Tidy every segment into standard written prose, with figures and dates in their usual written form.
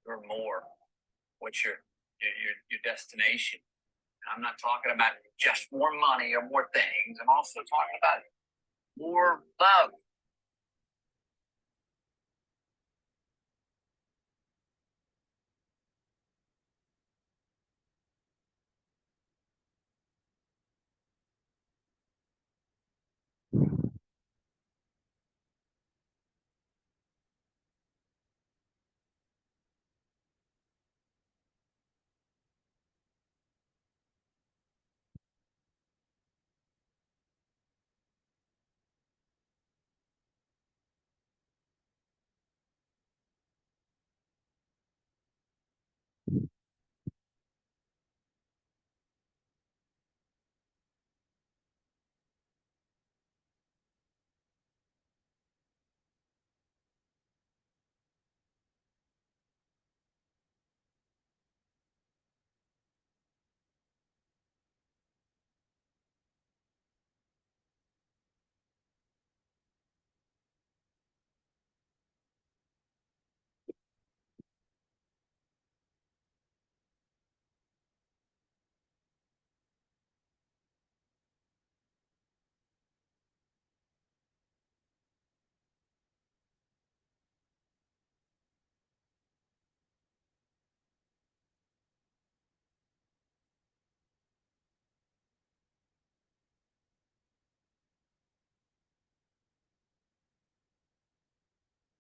or more? What's your destination? I'm not talking about just more money or more things. I'm also talking about more love.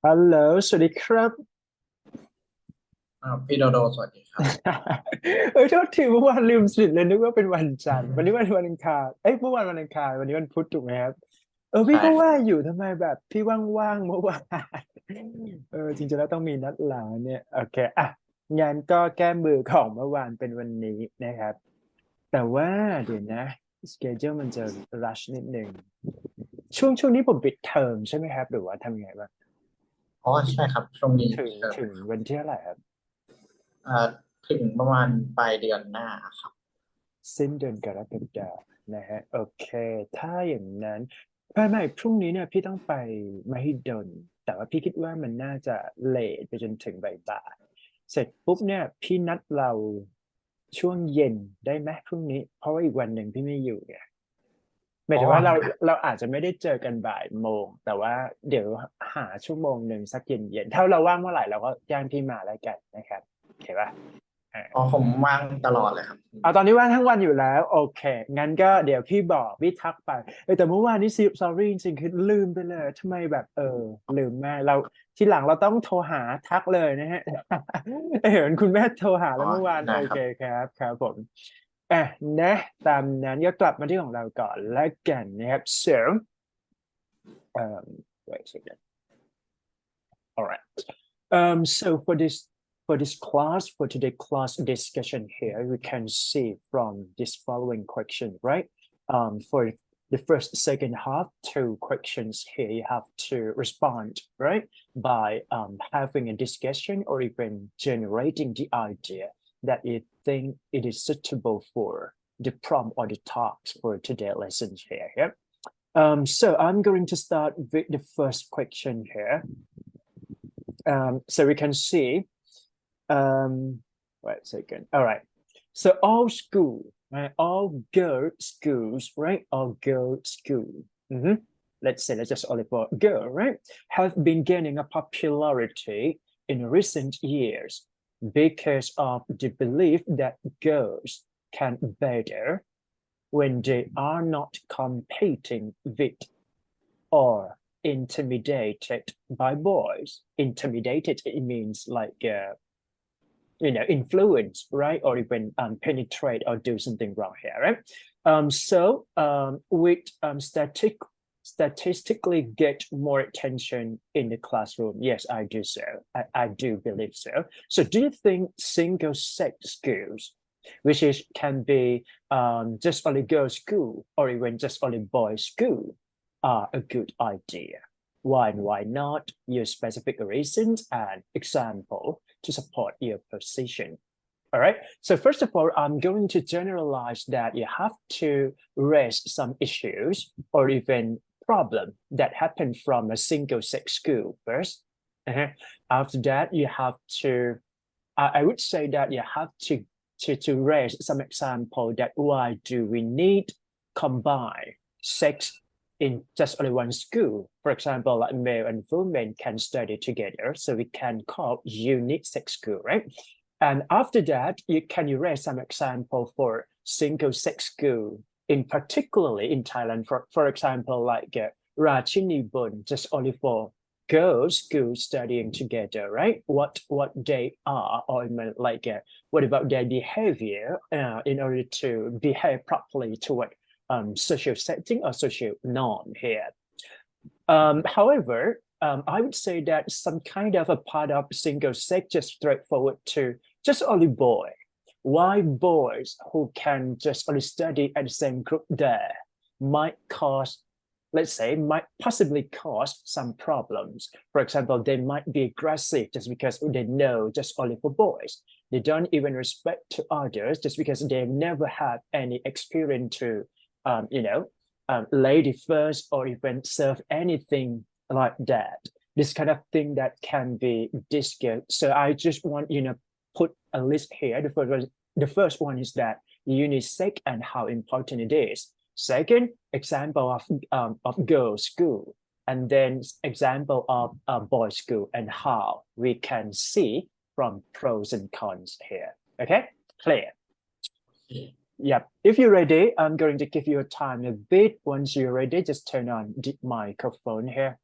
Hello สวัสดีครับ พี่โดโดสวัสดีครับ โทษทีเมื่อวานลืมสิเลยนึกว่าเป็นวันจันทร์วันนี้วันอังคารเมื่อวานวันอังคารวันนี้วันพุธถูกไหมครับพี่ก็ว่าอยู่ทำไมแบบพี่ว่างๆเมื่อวานจริงๆแล้วต้องมีนัดหลังเนี่ยโอเคงานก็แก้มือของเมื่อวานเป็นวันนี้นะครับแต่ว่าเดี๋ยวนะสเกจมันจะรัชนิดหนึ่งช่วงนี้ผมปิดเทอมใช่ไหมครับหรือว่าทำยังไงบ้างใช่ครับช่วงนี้ถึงวันที่เท่าไหร่ครับถึงประมาณปลายเดือนหน้าครับสิ้นเดือนกรกฎาคมนะฮะโอเคถ้าอย่างนั้นไม่พรุ่งนี้เนี่ยพี่ต้องไปมหิดลแต่ว่าพี่คิดว่ามันน่าจะเลทไปจนถึงบ่ายเสร็จปุ๊บเนี่ยพี่นัดเราช่วงเย็นได้ไหมพรุ่งนี้เพราะว่าอีกวันหนึ่งพี่ไม่อยู่ไงหมายถึงว่าเราอาจจะไม่ได้เจอกันบ่ายโมงแต่ว่าเดี๋ยวหาชั่วโมงหนึ่งสักเย็นถ้าเราว่างเมื่อไหร่เราก็จ้างพี่มาแล้วกันนะครับโอเคป่ะผมว่างตลอดเลยครับตอนนี้ว่างทั้งวันอยู่แล้วโอเคงั้นก็เดี๋ยวพี่บอกพี่ทักไปแต่เมื่อวานนี้sorry จริงๆคือลืมไปเลยทำไมแบบลืมแม่เราทีหลังเราต้องโทรหาทักเลยนะฮะเห็นคุณแม่โทรหาแล้วเมื่อวานโอเคครับผมนะตามนั้นก็กลับมาที่ของเราก่อนแล้วกันนะครับ so wait a second all right so for this class, for today's class discussion here, we can see from this following question, right? For the first, second half, two questions here, you have to respond, right? By having a discussion or even generating the idea that you think it is suitable for the prompt or the tasks for today's lessons here. Yeah? So I'm going to start with the first question here. So we can see wait a second. All right. So all school, right? All girl schools, right? All girl school. Let's say that's just only for girl, right? Have been gaining a popularity in recent years because of the belief that girls can better when they are not competing with or intimidated by boys. Intimidated, it means like influence, right? Or even penetrate or do something wrong here, right? So with statistically get more attention in the classroom. Yes, I do so. I do believe so. So do you think single-sex schools, which can be just only girls' school or even just only boys' school, are a good idea? Why and why not? Your specific reasons and example to support your position. All right. So first of all, I'm going to generalize that you have to raise some issues or even problem that happen from a single-sex school first. After that, you have to I would say that you have to raise some example that why do we need combine sex in just only one school? For example, like male and women can study together, so we can call unit sex school, right? And after that, you raise some example for single sex school, in particularly in Thailand, for example, like Rachini Bun, just only for girls school studying together, right? What they are, or like what about their behavior in order to behave properly toward social setting or social norm here. However, I would say that some kind of a part of single sex just straightforward to just only boy. Why boys who can just only study at the same group there might cause, let's say, might possibly cause some problems. For example, they might be aggressive just because they know just only for boys. They don't even respect to others just because they've never had any experience to, lady first or even serve anything like that. This kind of thing that can be discussed. So I just want put a list here. The first one is that unisex and how important it is. Second, example of girls' school, and then example of boys' school and how we can see from pros and cons here. Okay, clear. Yep. If you're ready, I'm going to give you a time a bit. Once you're ready, just turn on the microphone here.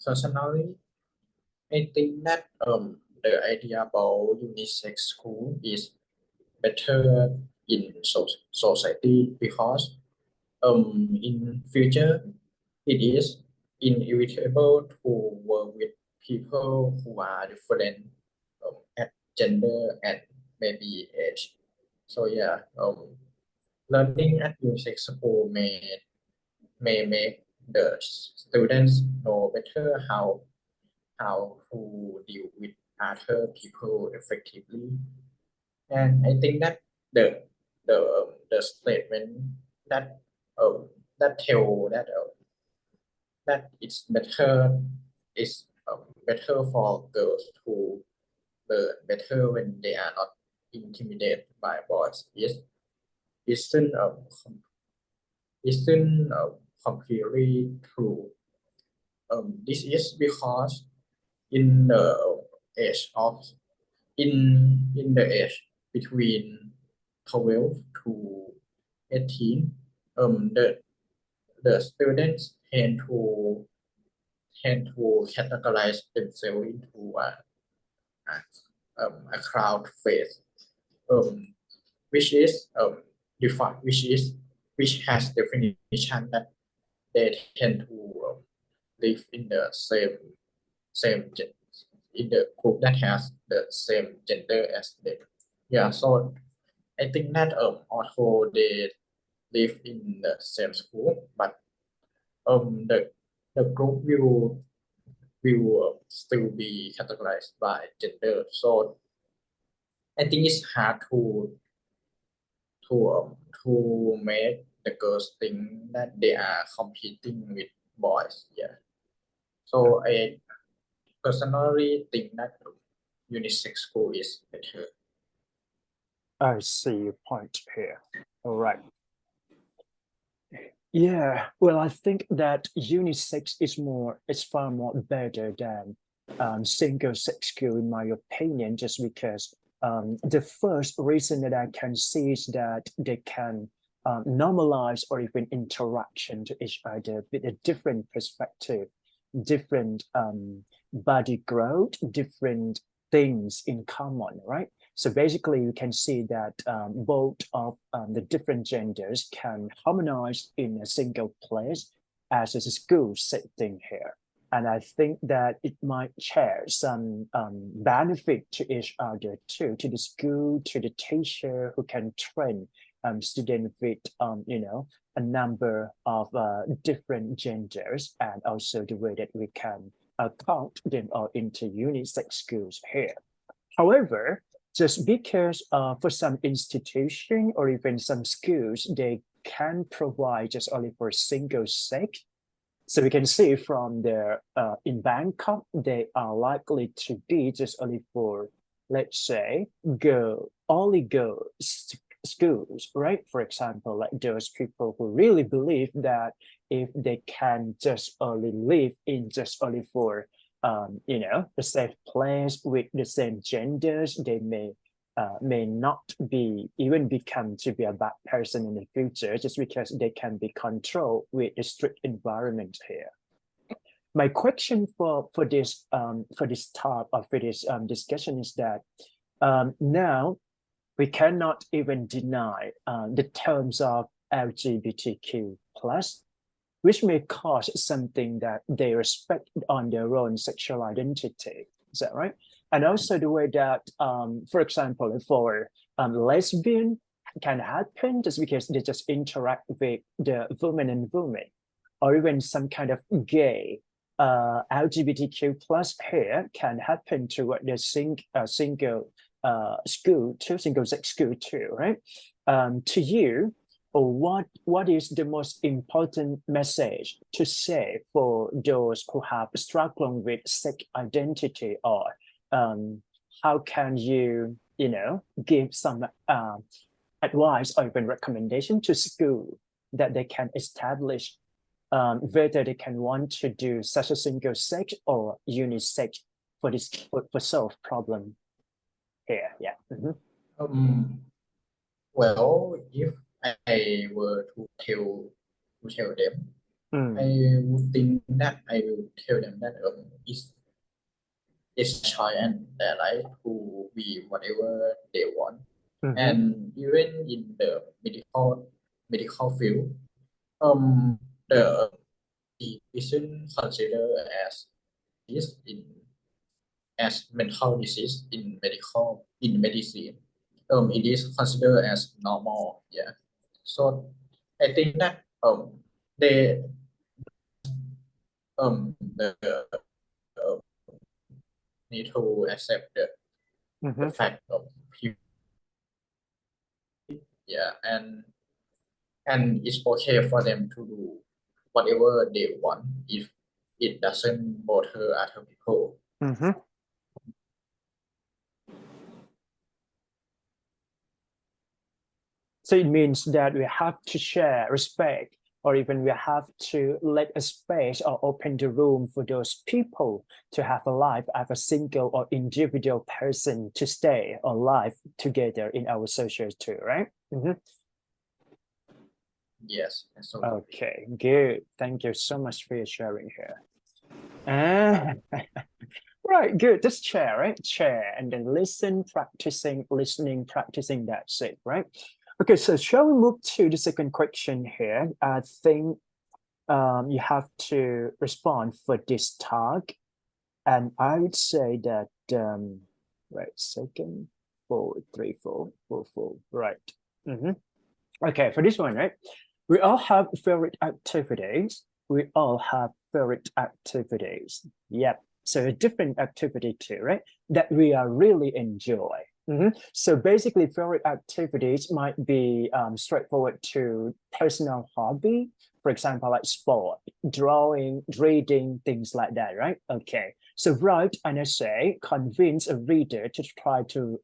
Personally, I think that the idea about unisex school is better in society because in future it is inevitable to work with people who are different at gender and maybe age. So yeah, learning at unisex school may make the students know better how to deal with other people effectively. And I think that the the statement that that tell that it's better for girls to learn better when they are not intimidated by boys isn't isn't completely true. This is because in the age of in the age between 12 to 18, the students tend to categorize themselves into a crowd phase, um, which is which has definition that they tend to live in the same in the group that has the same gender as them. Yeah, so I think that although they live in the same school, but the group will still be categorized by gender. So I think it's hard to make the girls think that they are competing with boys. Yeah. So I personally think that unisex school is better. I see your point here. All right. Yeah, well, I think that unisex is far more better than single sex school, in my opinion, just because the first reason that I can see is that they can normalize or even interaction to each other with a different perspective, different body growth, different things in common, right? So basically, you can see that both of the different genders can harmonize in a single place as a school setting here. And I think that it might share some benefit to each other too, to the school, to the teacher who can train students with, a number of different genders, and also the way that we can count them all into unisex schools here. However, just because for some institution or even some schools, they can provide just only for single sex. So we can see from their in Bangkok, they are likely to be just only for, let's say, only girls schools, right? For example, like those people who really believe that if they can just only live in just only for the same place with the same genders, they may not be even become to be a bad person in the future just because they can be controlled with a strict environment here. My question for this talk or for this discussion is that now we cannot even deny the terms of LGBTQ plus, which may cause something that they respect on their own sexual identity. Is that right? And also the way that, for example, for lesbian can happen just because they just interact with the women and women, or even some kind of gay LGBTQ plus here can happen to what the single school to single sex school too, right? To you, what is the most important message to say for those who have struggling with sex identity, or how can you give some advice or even recommendation to school that they can establish whether they can want to do such a single sex or unisex for this for solve problem here? Yeah. Well, if I were to tell them, Mm. I would think that I will tell them that it's choice and their right to be whatever they want. Mhm. And even in the medical field, the isn't considered as this in as mental disease in medicine. It is considered as normal. Yeah. So I think that they the need to accept the Mhm. fact of people. Yeah, and it's okay for them to do whatever they want if it doesn't bother other people. Mhm. So it means that we have to share respect, or even we have to let a space or open the room for those people to have a life as a single or individual person to stay alive together in our social too, right? Mhm. Yes, absolutely. Okay, good. Thank you so much for your sharing here. Ah, right, good. Just share, right? Share and then listen, practicing, listening, practicing. That's it, right? Okay, so shall we move to the second question here? I think you have to respond for this tag. And I would say that, right, second, 4, 3, 4, 4, 4, right. Mhm. Okay, for this one, right? We all have favorite activities. We all have favorite activities. Yep. So a different activity too, right? That we are really enjoy. So basically, favorite activities might be straightforward to personal hobby, for example, like sport, drawing, reading, things like that, right? Okay. So write an essay, convince a reader to try to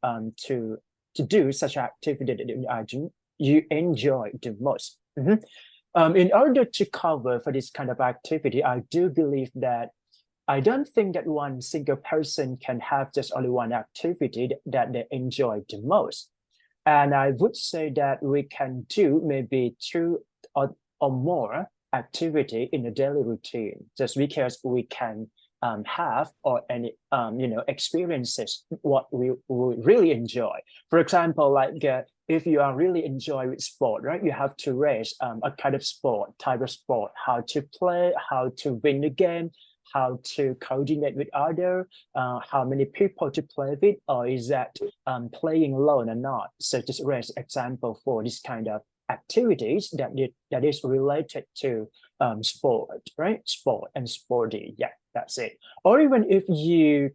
do such activity that you enjoy the most. In order to cover for this kind of activity, I do believe that I don't think that one single person can have just only one activity that they enjoy the most. And I would say that we can do maybe two or more activity in a daily routine, just because we can have or any experiences what we really enjoy. For example, like if you are really enjoy with sport, right? You have to raise a kind of sport, type of sport, how to play, how to win the game, how to coordinate with other, how many people to play with, or is that playing alone or not. So just raise example for this kind of activities that is related to sport, right? Sport and sporty. Yeah, that's it. Or even if you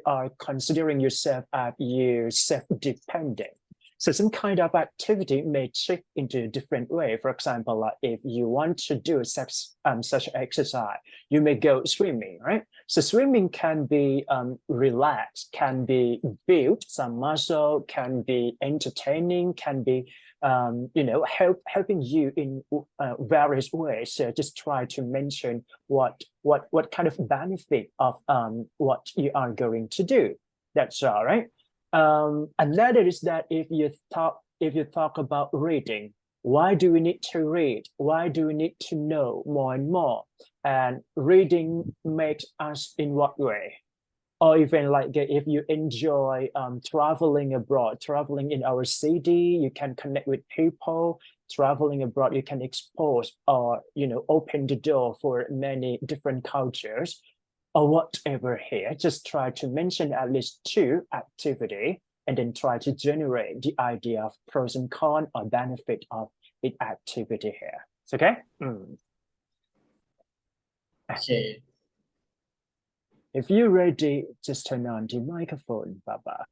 are considering yourself as you self-dependent. So some kind of activity may shift into a different way. For example, like if you want to do such exercise, you may go swimming, right? So swimming can be relaxed, can be build some muscle, can be entertaining, can be helping you in various ways. So just try to mention what kind of benefit of what you are going to do. That's all right. Another is that if you talk about reading, why do we need to read? Why do we need to know more and more? And reading makes us in what way? Or even like if you enjoy traveling abroad, traveling in our city, you can connect with people. Traveling abroad, you can expose or open the door for many different cultures or whatever here. Just try to mention at least two activity and then try to generate the idea of pros and cons or benefit of the activity here. It's okay? Okay. If you're ready, just turn on the microphone, Baba.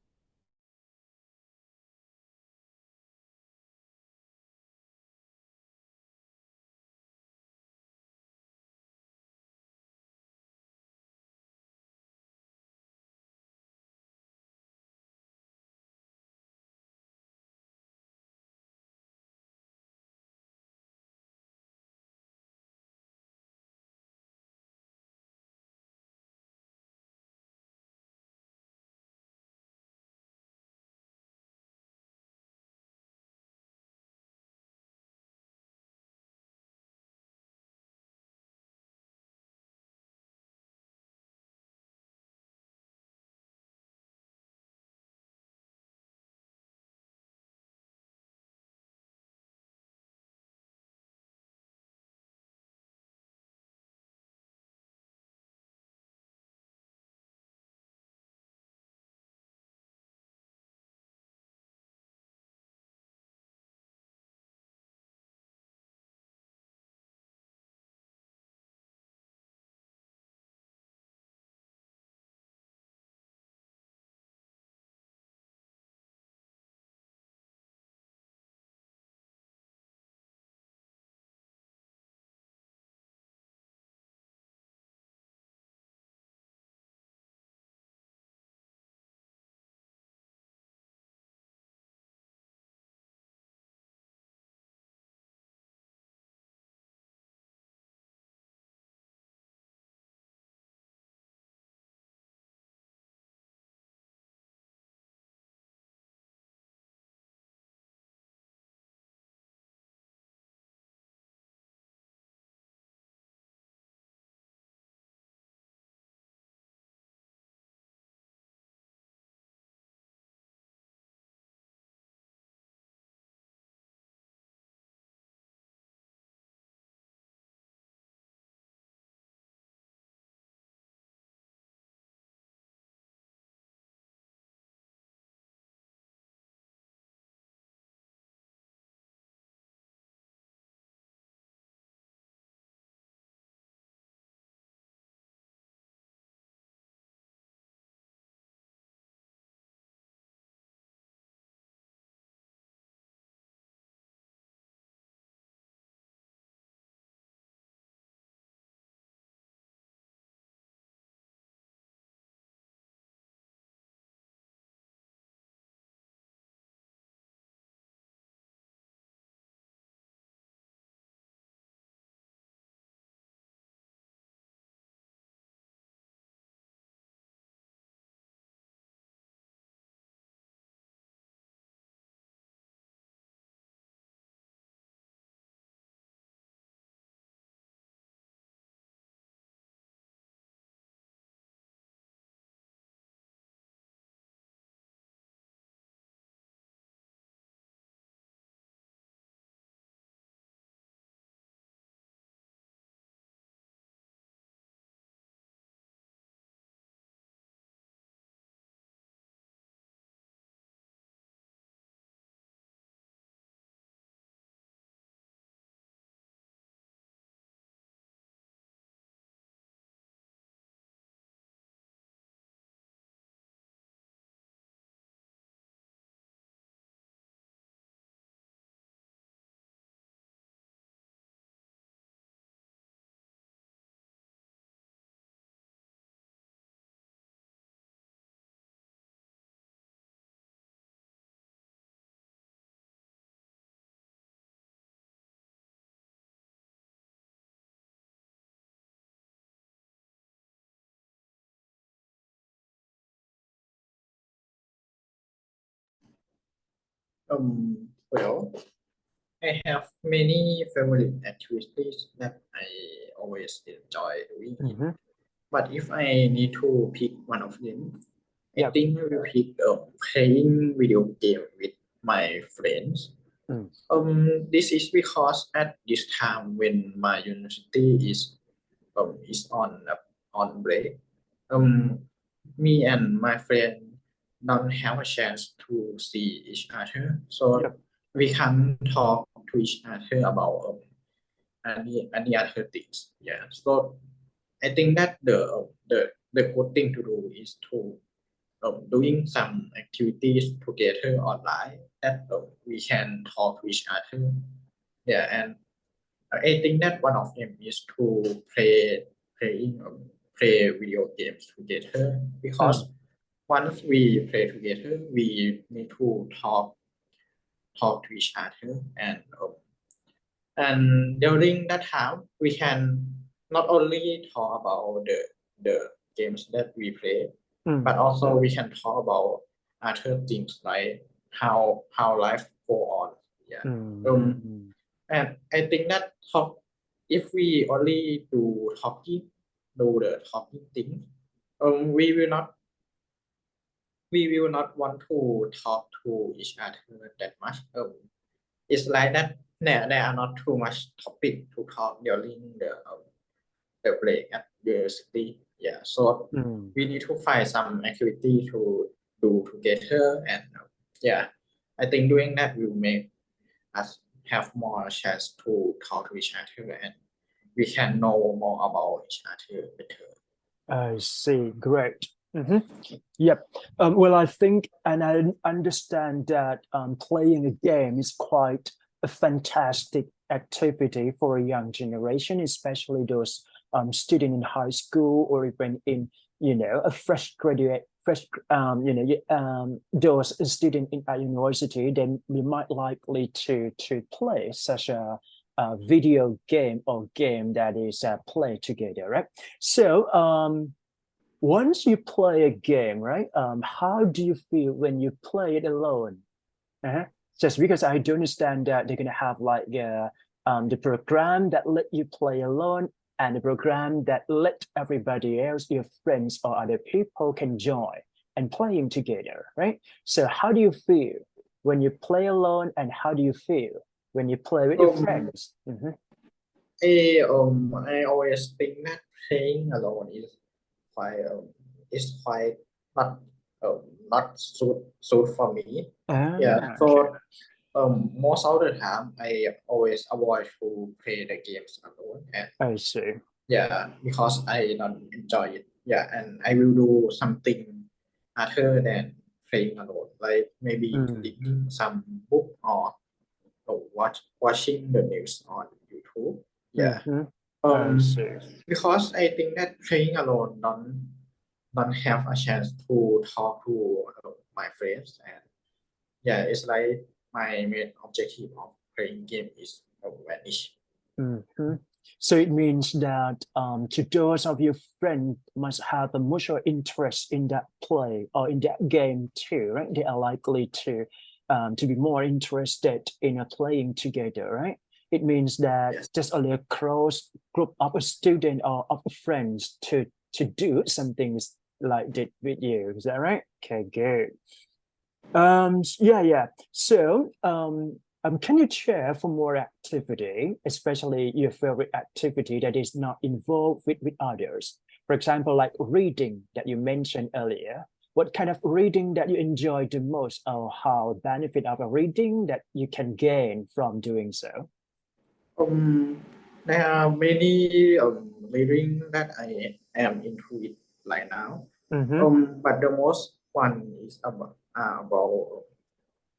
Well, I have many favorite activities that I always enjoy doing. Mm-hmm. But if I need to pick one of them, I Yep. think I will pick playing video game with my friends. Mm. This is because at this time when my university is on break, me and my friend don't have a chance to see each other, so Yep. we can talk to each other about any other things. Yeah, so I think that the good thing to do is to doing some activities together online that we can talk to each other. Yeah, and I think that one of them is to playing play video games together because Mm. once we play together, we need to talk to each other and during that time we can not only talk about the games that we play, Mm. but also we can talk about other things like how life go on. Yeah. Mm. And I think that if we only do the talking thing, um, we will not we will not want to talk to each other that much. It's like that there are not too much topic to talk during the break at university. Yeah, so Mm. we need to find some activity to do together, and yeah, I think doing that will make us have more chance to talk to each other, and we can know more about each other better. I see. Great. Mm-hmm. Yep. Well, I think, and I understand that playing a game is quite a fantastic activity for a young generation, especially those student in high school or even in, a fresh graduate, those student in a university, then we might likely to play such a video game or game that is played together, right? So, once you play a game, right? How do you feel when you play it alone? Uh-huh. Just because I do understand that they're gonna have like the program that let you play alone and the program that let everybody else, your friends or other people, can join and playing together, right? So how do you feel when you play alone, and how do you feel when you play with your Um, friends? Mhm. I always think that playing alone is quite not not suit for me. Yeah, Okay, so most of the time I always avoid to play the games alone, and I see. yeah, because I don't enjoy it. Yeah, and I will do something other than playing alone, like maybe Mm. reading some book or watching the news on YouTube. Yeah. Mhm. I Um, see. because I think that playing alone don't have a chance to talk to my friends, and yeah, it's like my main objective of playing game is vanish. Mhm. So it means that to those of your friends must have a mutual interest in that play or in that game too, right? They are likely to be more interested in playing together, right? It means that Yes. just only a close group of a student or of friends to do something like that with you. Is that right? Okay, good. Yeah. So, can you share for more activity, especially your favorite activity that is not involved with others? For example, like reading that you mentioned earlier. What kind of reading that you enjoy the most, or how benefit of a reading that you can gain from doing so? Um, there are many reading that I am into it right now. Mm-hmm. But the most one is about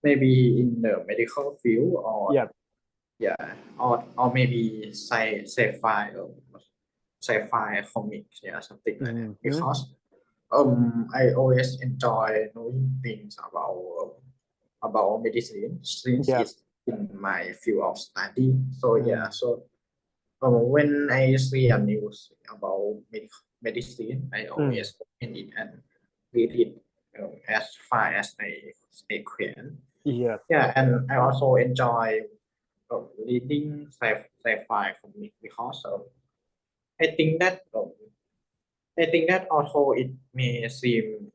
maybe in the medical field or Yeah. yeah, or maybe sci-fi sci-fi comics, yeah, something like that. Mm-hmm. Because I always enjoy knowing things about medicine since Yeah. it's in my field of study. So yeah, Mm. so when I see a news about medicine, I Mm. always open it and read it as far as I can. Yeah. Yeah, and I also enjoy reading sci-fi comic because I think that although it may seem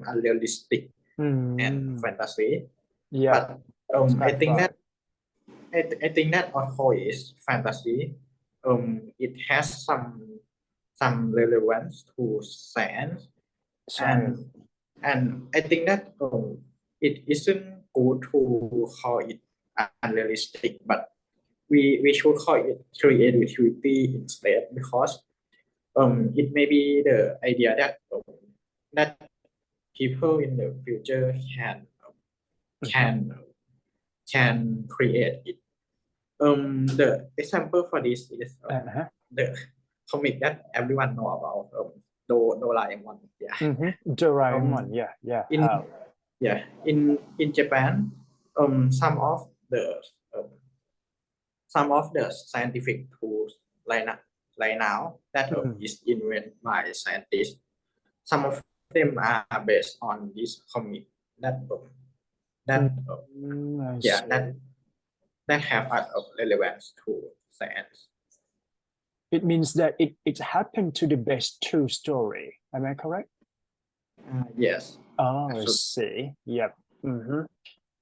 unrealistic and Mm, fantasy, yeah. but I think Sci-fi. that I think that although it's fantasy, it has some relevance to science, Science. and I think that it isn't good to call it unrealistic, but we should call it creativity instead, because it may be the idea that that people in the future can create it. The example for this is Uh-huh. the comic that everyone know about, Doraemon. Yeah. Doraemon. Um, Yeah. Yeah. in How? in Japan, some of um, scientific tools right now that Mm, is invented by scientists. Some of them are based on this comic that that I yeah see. that have a relevance to science. It means that it happened to the best true story. Am I correct? Yes, Oh, I absolutely. see. Yep.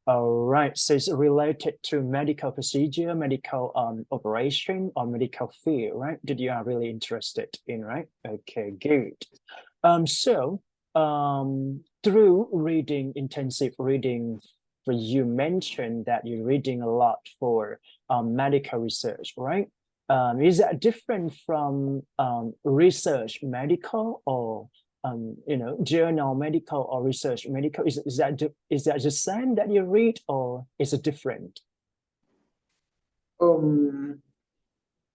All right. So it's related to medical procedure, medical operation, or medical field, right? That you are really interested in, right? Okay, good. So through reading, intensive reading, for you mentioned that you're reading a lot for medical research, right? Is that different from research medical, or journal medical or research medical? Is that the same that you read, or is it different? Um,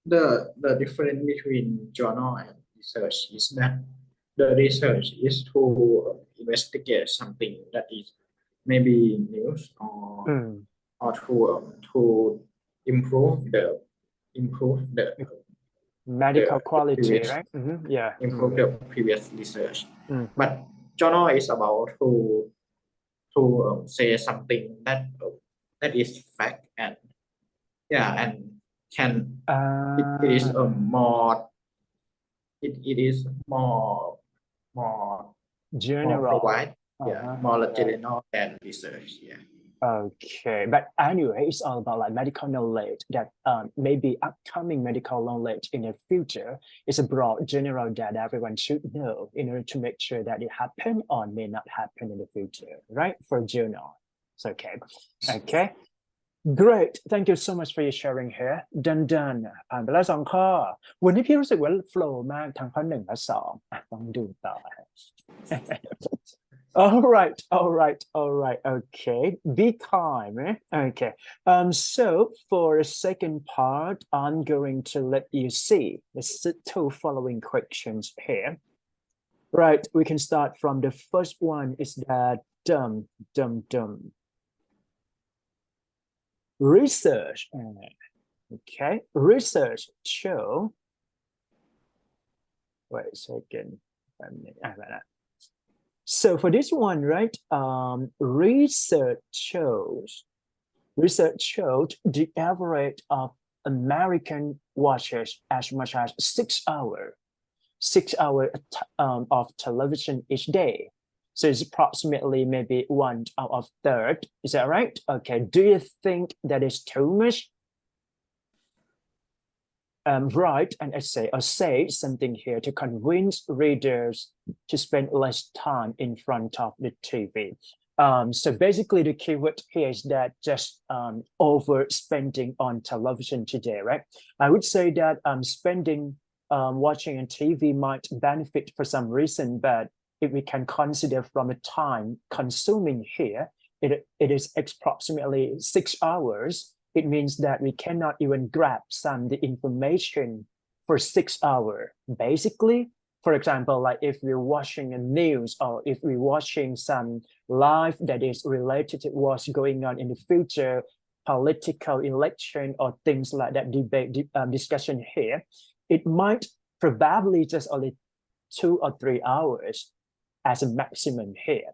the difference between journal and research is that the research is to investigate something that is maybe news, Mm, or to improve medical the quality, previous right? Yeah. Mm, research. mhm. But journal is about to say something that is fact, and yeah, and can it is Uh, it is more General. provide, yeah, Uh-huh. more Yeah. general than research, yeah. Okay. But anyway, it's all about like medical knowledge that maybe upcoming medical knowledge in the future is a broad general that everyone should know in order to make sure that it happen or may not happen in the future, right? For journal. It's okay. Okay. Great. Thank you so much for your sharing here.ดันผ่านไปแล้ว2 ข้อวันนี้พี่รู้สึกว่าโฟลว์มากทั้งข้อ 1 และ 2ต้องดูต่อ All right, all right, all right. Okay, be calm. Okay. So for the second part, I'm going to let you see the 2 following questions here. Right, we can start from the first one. Is that dumb. Research. Okay, research show. Wait a second. So for this one, right, research showed the average of American watches as much as 6 hours, 6 hours of television each day. So it's approximately maybe 1 out of 3rd. Is that right? Okay. Do you think that is too much? Write an essay or say something here to convince readers to spend less time in front of the TV. So basically the keyword here is that just overspending on television today, right? I would say that spending watching on TV might benefit for some reason, but if we can consider from the time consuming here, it is approximately 6 hours. It means that we cannot even grab the information for 6 hours. Basically, for example, like if we're watching a news or if we're watching some live that is related to what's going on in the future, political election or things like that, debate discussion here, it might probably just only 2 or 3 hours as a maximum here.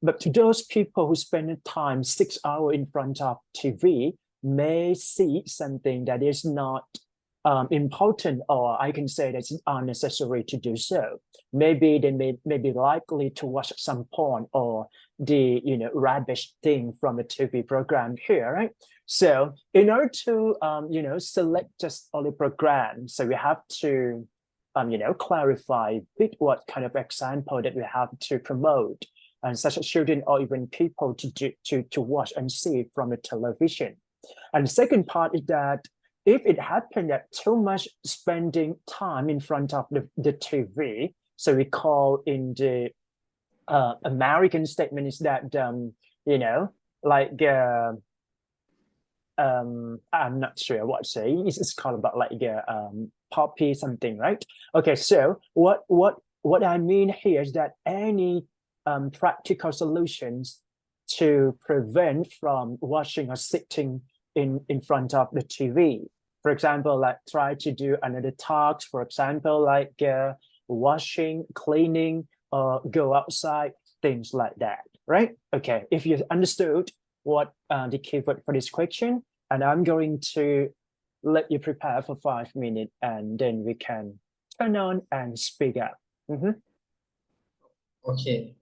But to those people who spend time 6 hours in front of TV may see something that is not important, or I can say that it's unnecessary to do so. Maybe they may be likely to watch some porn or the rubbish thing from the TV program here, right? So in order to select just only program, so we have to clarify a bit what kind of example that we have to promote, and such as children or even people to watch and see from the television. And the second part is that if it happened that too much spending time in front of the TV, so we call in the American statement is that I'm not sure what to say. It's called about like poppy something, right? Okay, so what I mean here is that any practical solutions to prevent from watching or sitting in front of the TV. For example, like try to do another task, for example, like washing, cleaning, or go outside, things like that, right? Okay, if you understood what the keyword for this question, and I'm going to let you prepare for 5 minutes, and then we can turn on and speak up. Okay.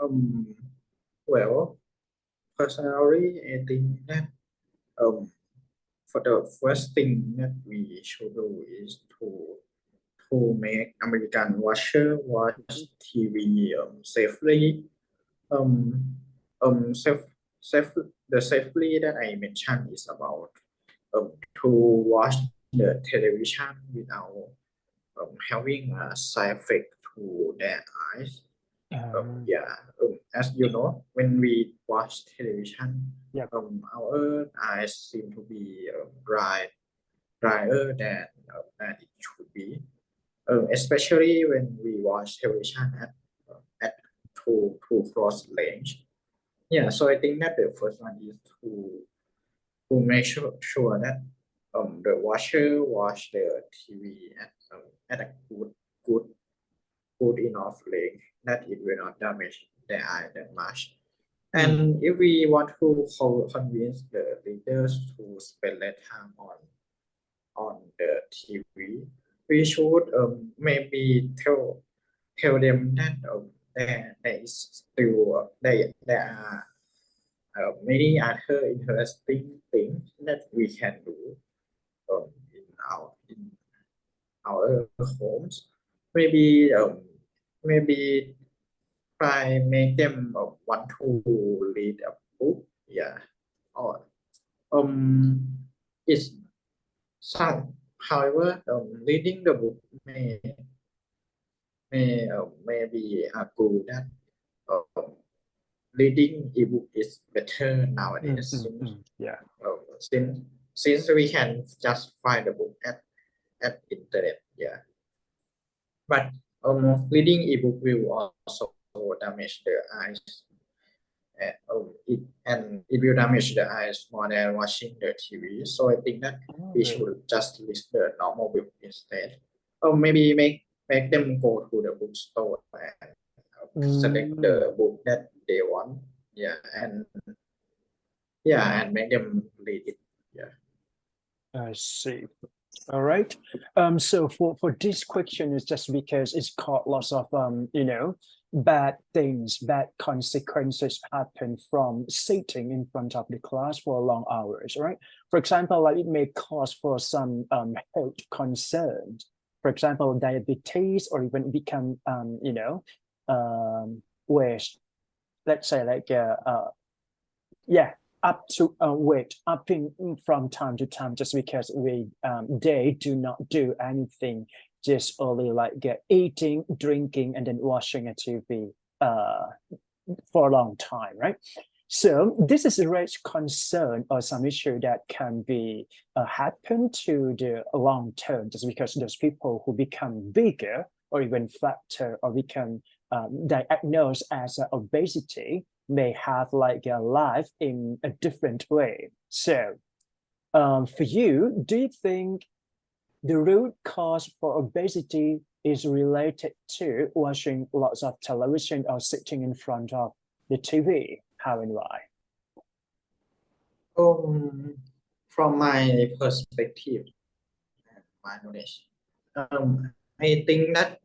Um, well, personally, I think that for the first thing that we should do is to make American watcher watch TV safely. Um, um, safe, safe, the safely that I mentioned is about to watch the television without having a side effect to their eyes. Um, Yeah, as you know, when we watch television, Yep. our eyes seem to be drier than it should be. Especially when we watch television at too close range. Yeah, so I think that the first one is to make sure that the watcher watch the TV at a good good enough range that it will not damage the eye that much. And if we want to convince the readers to spend less time on the TV, we should maybe tell them that there is still there are many other interesting things that we can do in our homes. Maybe maybe try make them want to read a book. Yeah, or it's some. However, reading the book may be a good that um, reading ebook is better nowadays Yeah. since we can just find the book at internet. Yeah, but reading ebook will also damage the eyes. It will damage the eyes more than watching the TV. So I think that we should just list the normal book instead. Or maybe make them go to the bookstore and select the book that they want. Yeah, and make them read it. Yeah. I see. All right. So for this question is just because it's caught lots of bad things, bad consequences happen from sitting in front of the class for long hours, right? For example, like it may cause for some health concerns. For example, diabetes, or even become where let's say like yeah, up to weight upping from time to time just because they do not do anything, just only like eating, drinking, and then watching a TV for a long time, right? So this is a great concern or some issue that can be happen to the long term, just because those people who become bigger or even fatter or become diagnosed as obesity may have like a life in a different way. So for you, do you think the root cause for obesity is related to watching lots of television or sitting in front of the TV? How and why? From my perspective and my knowledge, I think that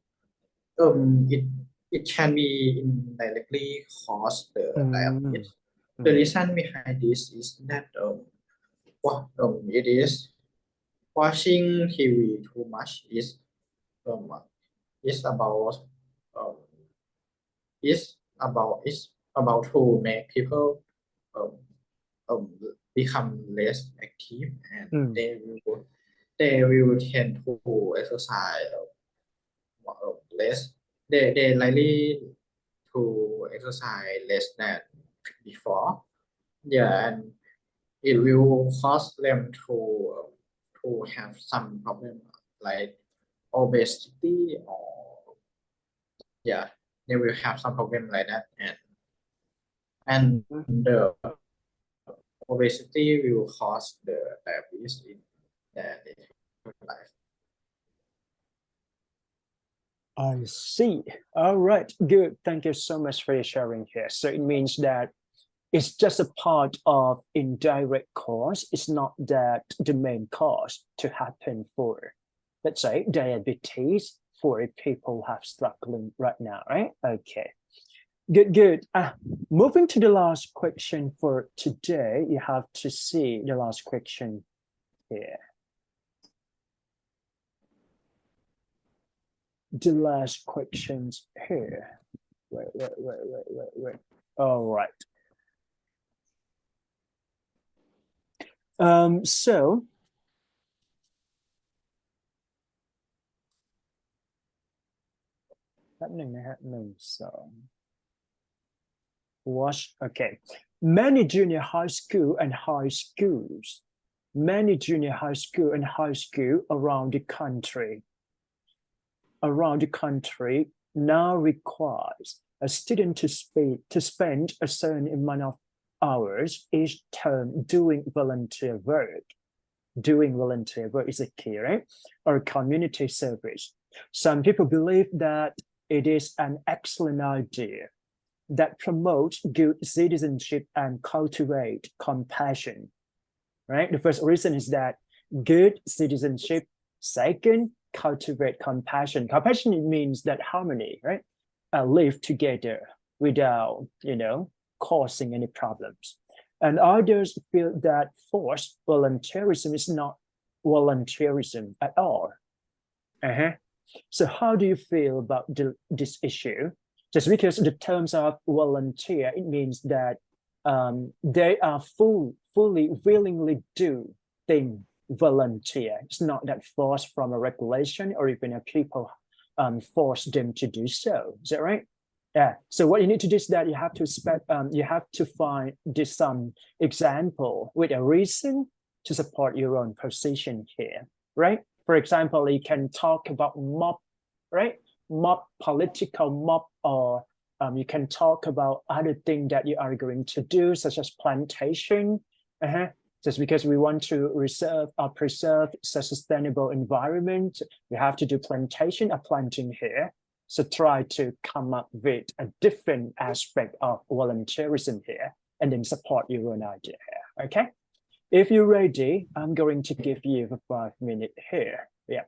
it can be indirectly cause the diabetes. The reason behind this is that it is watching TV too much um, is about um, is about to make people um, um, become less active, and they will tend to exercise less. They likely to exercise less than before. Yeah, and it will cause them to have some problem like obesity, or yeah, they will have some problem like that, and the obesity will cause the diabetes in their daily life. I see. All right, good. Thank you so much for your sharing here. So it means that it's just a part of indirect cause. It's not that the main cause to happen for, let's say, diabetes for people who have struggling right now, right? Okay. Good, good. Moving to the last question for today, you have to see the last question here. The last questions here. Wait. All right. So happening. So watch. Okay. Many junior high school and high schools around the country now requires a student to spend a certain amount of hours each term doing volunteer work. Doing volunteer work is a key, right? Or community service. Some people believe that it is an excellent idea that promotes good citizenship and cultivate compassion, right? The first reason is that good citizenship. Second, cultivate compassion. Compassion means that harmony, right? Live together without, causing any problems. And others feel that forced volunteerism is not volunteerism at all. So how do you feel about this issue? Just because the terms of volunteer, it means that they are fully, willingly do things volunteer. It's not that forced from a regulation or even a people force them to do so. Is that right? Yeah. So what you need to do is that you have to find this example with a reason to support your own position here, right? For example, you can talk about mob, right? Mob, political mob, or you can talk about other things that you are going to do, such as plantation. Just because we want to preserve a sustainable environment, we have to do plantation or planting here. So try to come up with a different aspect of volunteerism here and then support your own idea here, okay? If you're ready, I'm going to give you 5 minutes here. Yeah.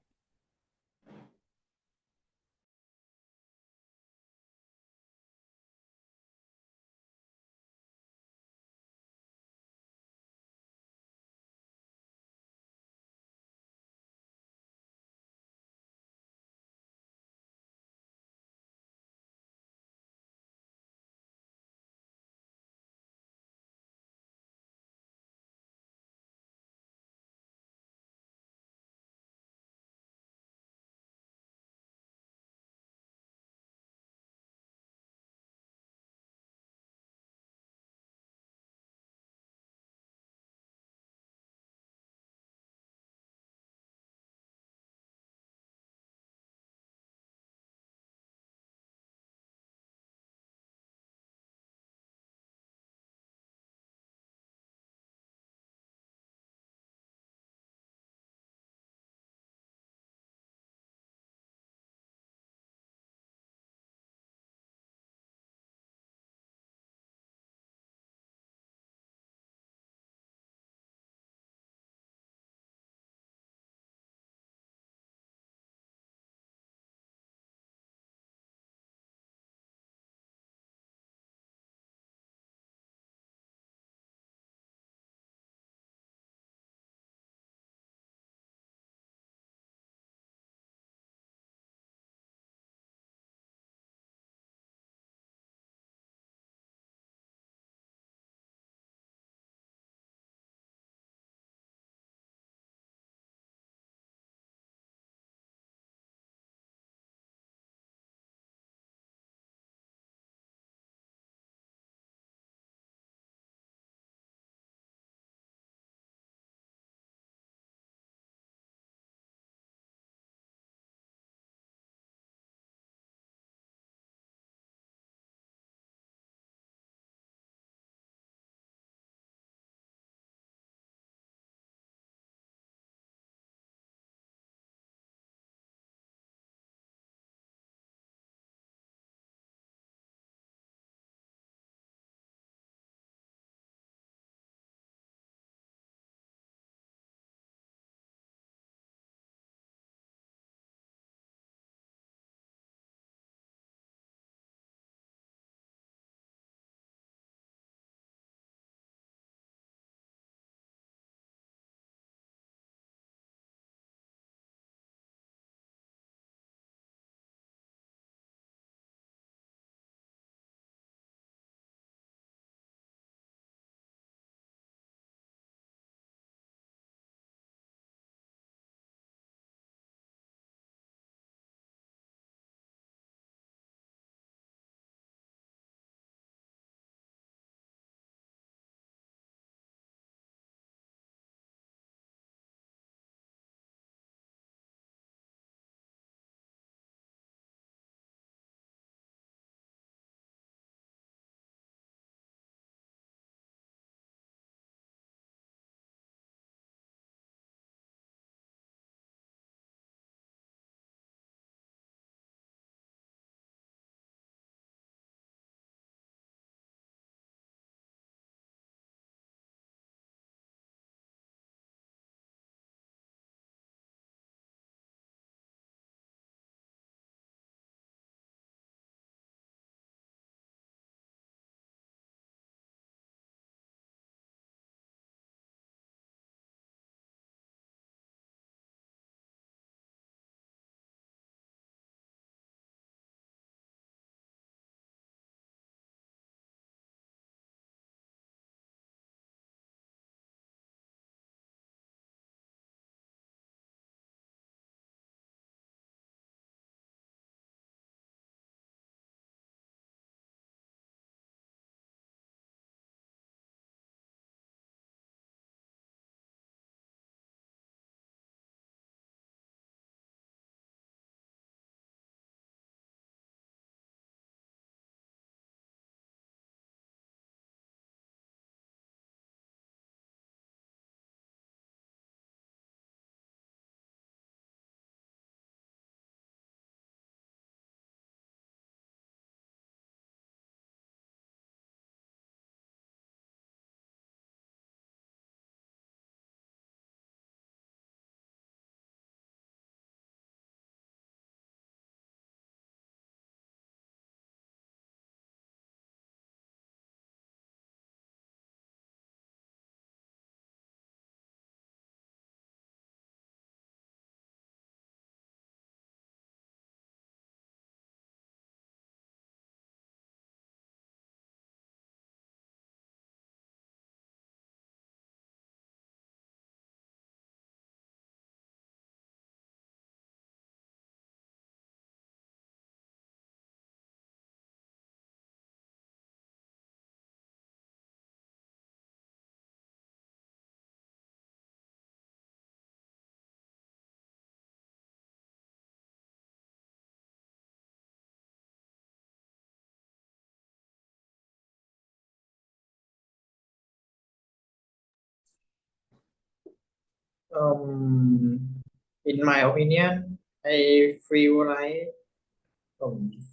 In my opinion, I feel like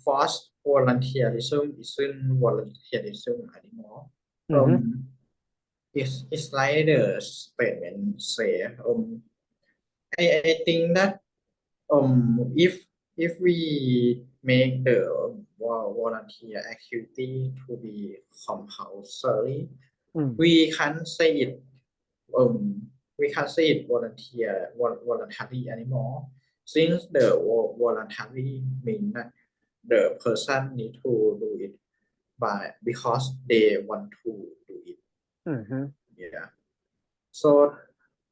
forced volunteerism isn't volunteerism anymore. Mm-hmm. It's like the statement say, I think that if we make the volunteer activity to be compulsory, Mm. we can't say it we can't say it voluntary anymore, since the voluntary mean that the person need to do it because they want to do it. Mm-hmm. Yeah. So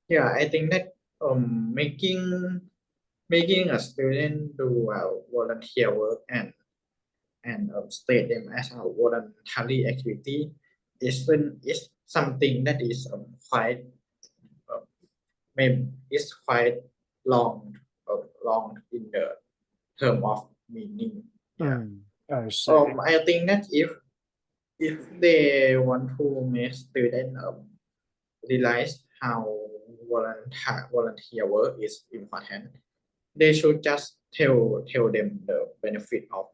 yeah, I think that making a student do volunteer work and state them as a voluntary activity is something that is quite uh, maybe is quite long long in the term of meaning. Yeah. I see. I think that if they want to make student realize how volunteer work is important, they should just tell them the benefit of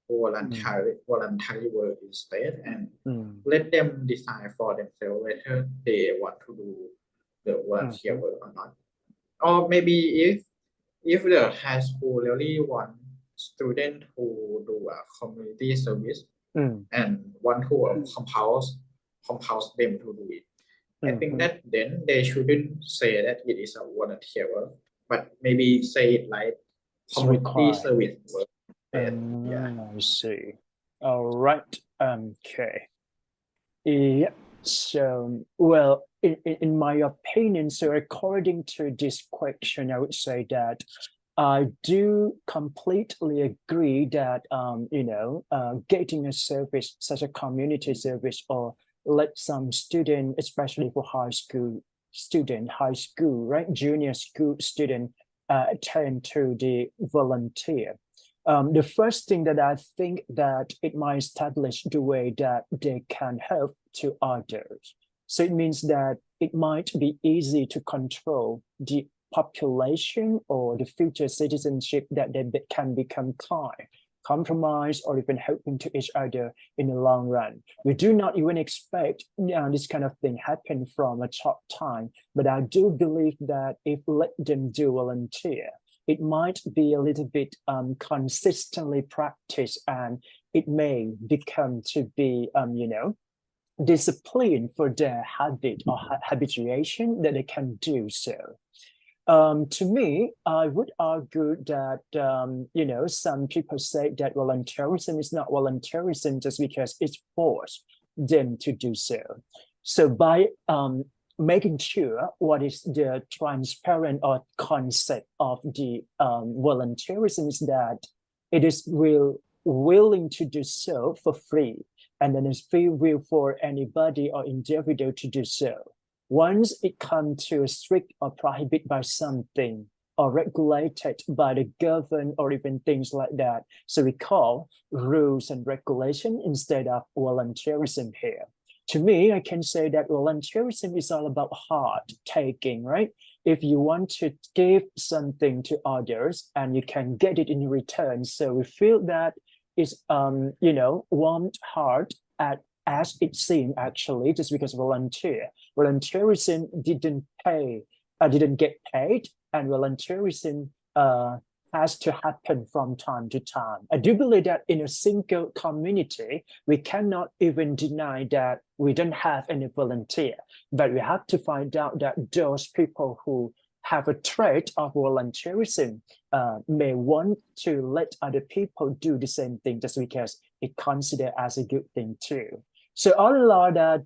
Mm. voluntary work instead, and Mm. let them decide for themselves whether they want to do the volunteer Mm-hmm. work or not. Or maybe if the high school really want student who do a community service Mm. and want to compose them to do it, I think Mm-hmm. that then they shouldn't say that it is a volunteer work, but maybe say it like It's community required. service work. Yeah. I see. All right. Okay. Yeah. So, well, in my opinion, so according to this question, I would say that I do completely agree that getting a service such a community service or let some student, especially for high school, right, junior school student, attend to the volunteer. The first thing that I think that it might establish the way that they can help to others. So it means that it might be easy to control the population or the future citizenship that they can become kind, compromise, or even helping to each other in the long run. We do not even expect this kind of thing happen from a short time, but I do believe that if let them do volunteer, it might be a little bit consistently practiced, and it may become to be discipline for their habit or habituation that they can do so. To me, I would argue that some people say that volunteerism is not volunteerism just because it's forced them to do so. So by making sure what is the transparent or concept of the volunteerism is that it is willing to do so for free, and then it's free will for anybody or individual to do so. Once it comes to strict or prohibited by something or regulated by the government or even things like that, so we call rules and regulation instead of volunteerism here. To me, I can say that volunteerism is all about heart taking, right? If you want to give something to others and you can get it in return, so we feel that it's warm heart at as it seemed actually just because volunteerism didn't get paid, and volunteerism has to happen from time to time. I do believe that in a single community, we cannot even deny that we don't have any volunteer, but we have to find out that those people who have a trait of volunteerism may want to let other people do the same thing just because it considered as a good thing too. So all along that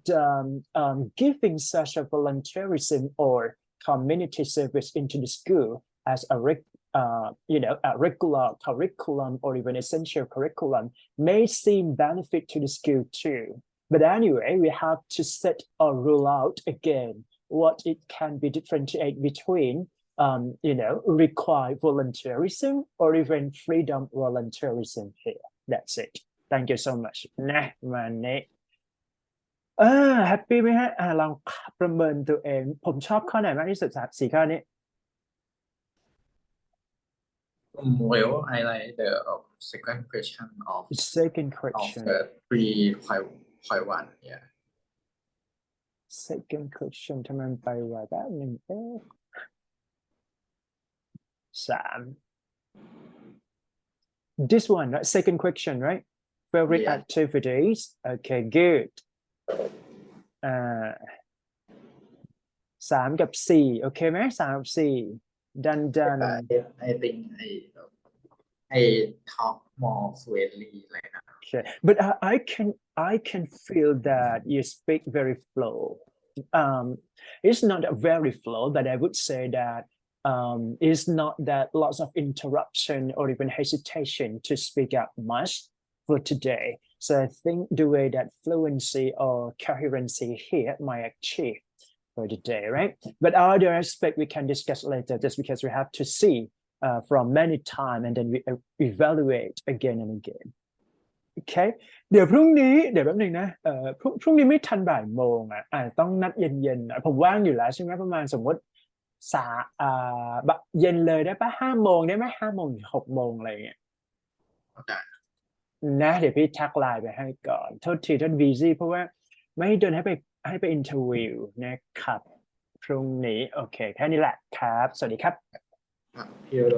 giving such a volunteerism or community service into the school as a regular curriculum or even essential curriculum may seem benefit to the school too. But anyway, we have to set or rule out again what it can be differentiate between required volunteerism or even freedom volunteerism here. That's it. Thank you so much. Nah, man. แฮปปี้ไหมฮะลองประเมินตัวเองผมชอบข้อไหนมากที่สุดจากสี่ข้อนี้ Well, I like the second question of second of question the 3.1. Yeah. second question ทำไมมันไปไวแป๊บหนึ่ง3 this one right second question right favorite Yeah. activities okay good 3 กับ 4โอเคไหม3 กับ 4 done I think I talk more fluently right now. okay but I can feel that you speak very flow it's not a very flow but I would say that it's not that lots of interruption or even hesitation to speak up much for today so I think the way that fluency or coherency here might achieve for today right but other aspect we can discuss later just because we have to see from many time and then we evaluate again and again okay เดี๋ยวพรุ่งนี้เดี๋ยวแป๊บนึงนะพรุ่งนี้ไม่ทันบ่ายโมงต้องนัดเย็นๆผมว่างอยู่แล้วใช่ไหมประมาณสมมติเย็นเลยได้ปะ5 โมงได้ไหม5 โมงถึง 6 โมงอะไรเงี้ย Okay. นะเดี๋ยวพี่ทักไลน์ไปให้ก่อนโทษทีท่านวีซี่เพราะว่าไม่ให้เดินให้ไปอินเทอร์วิวนะครับพรุ่งนี้โอเคแค่นี้แหละครับสวัสดีครับ Here.